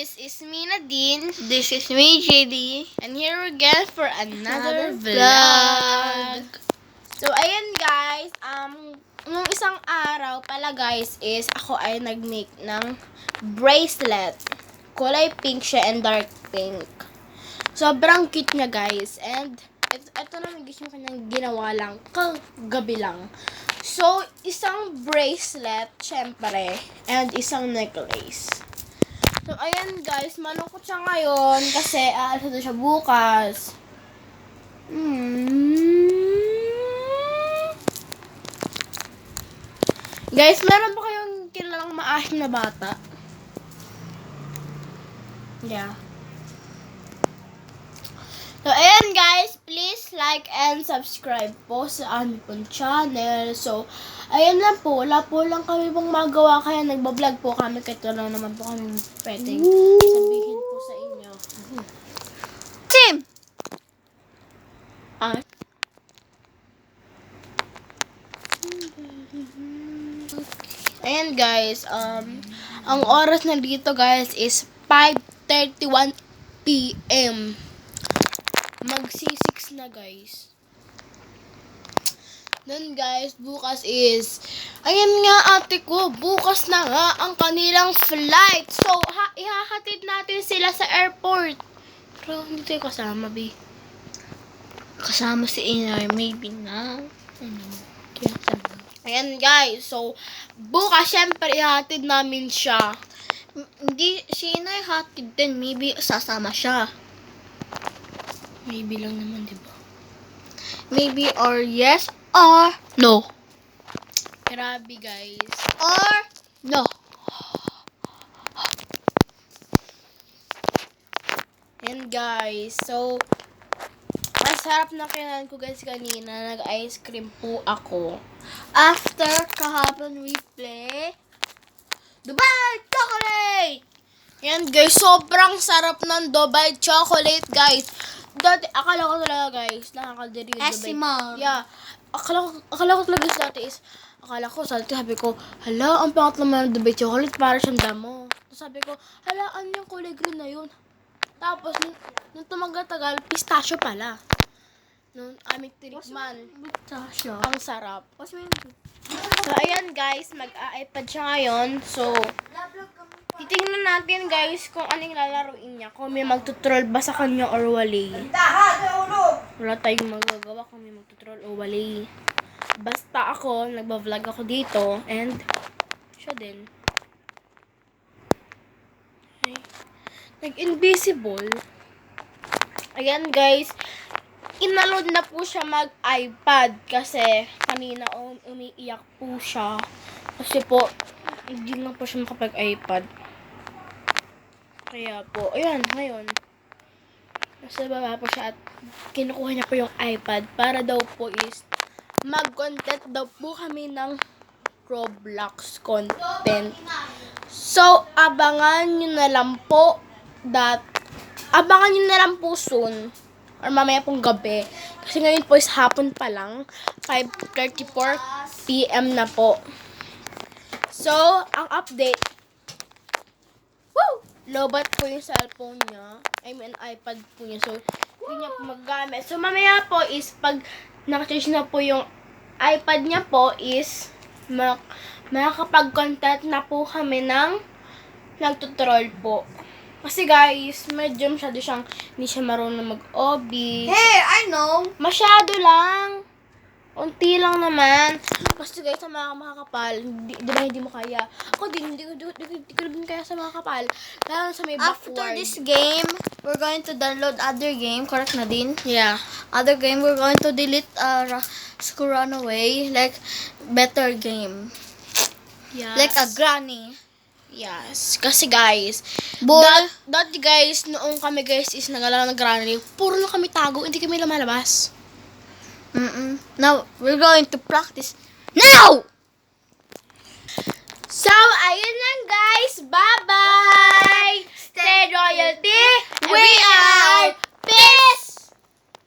This is me, Nadine. This is me, JD. And here again for another vlog. So, ayan guys. Nung isang araw pala guys is ako ay nag-make ng bracelet. Kulay pink siya and dark pink. Sobrang cute niya guys. And ito naman guys yung kanyang ginawa lang. Kagabi lang. So, isang bracelet, syempre. And isang necklace. So, ayan guys, malungkot siya ngayon kasi aalis na siya bukas. Guys, meron ba kayong kilalang maasim na bata? Yeah. So, ayan guys, please like and subscribe po sa aming pong channel. So, ayan lang po, wala po lang kami pong magawa kaya nagbablog po kami kahit wala naman po kami pwedeng sabihin po sa inyo. Tim! Ayan guys, ang oras na dito guys is 5:31 PM. Magsi-6 na guys. Then guys, bukas is, ayan nga ate ko, bukas na nga ang kanilang flight. So, ihahatid natin sila sa airport. Pero hindi tayo kasama, B. Kasama si Inay, maybe na. Ayan guys, so, bukas syempre ihahatid namin siya. Hindi, si Inay hatid din. Maybe sasama siya. Maybe lang naman, diba? Maybe or yes or no. Grabe guys. Or no. And guys, so, masarap na kinain ko guys kanina. Nag-ice cream po ako. After kahapon we play Dubai Chocolate! Yan guys, sobrang sarap ng Dubai Chocolate guys. Dati, akala ko talaga guys, nakakadiri yung Dubai. Esimar. Yeah. Akala ko talaga dati is, sabi ko, hala, ang pangat naman ng Dubai Chocolate, para siyang damo. Tapos sabi ko, hala, ano yung kulay green na yun? Tapos, nung tumagal-tagal, pistachio pala. Nung aming tinikman, Tasha. ang sarap. So, ayan guys, mag-a-iPad siya ngayon. So, titingnan natin guys kung anong lalaruin niya. Kung may magtutroll ba sa kanya or wali. Wala tayong magagawa kung may magtutroll o wali. Basta ako, nagba-vlog ako dito. And, siya din. Okay. Nag-invisible. Ayan guys, inalod na po siya mag-iPad kasi kanina umiiyak po siya. Kasi po, hindi na po siya makapag-iPad. Kaya po, ayan, ngayon. Nasa baba po siya at kinukuha niya po yung iPad para daw po is mag-content daw po kami ng Roblox content. So, abangan nyo na lang po soon or mamaya pong gabi. Kasi ngayon po is hapon pa lang. 5:34 PM na po. So, ang update. Woo! Lobat po yung cellphone niya. I mean, iPad po niya. So, hindi niya po magagamit. So, mamaya po is pag nakacharge na po yung iPad niya po is makakapag-content na po kami ng nagtutroll po. Kasi guys, medyo masyado siyang hindi siya marunong mag-OB. Hey, I know. Masyado lang. Unti lang naman. Kasi guys, sa mga makakapal, di ba hindi mo kaya? Ako din, hindi ko din kaya sa mga kapal. Lalo sa may backward. After this game, we're going to download other game. Correct na din? Yeah. Other game, we're going to delete School Runaway. Like, better game. Yes. Like a granny. Yes. Kasi guys, Bull. dati guys, noong kami guys is nag-alala ng granny, puro lang kami tago, hindi kami lumalabas. Now, we're going to practice now! So, ayun lang guys. Bye-bye! Stay royalty! We out!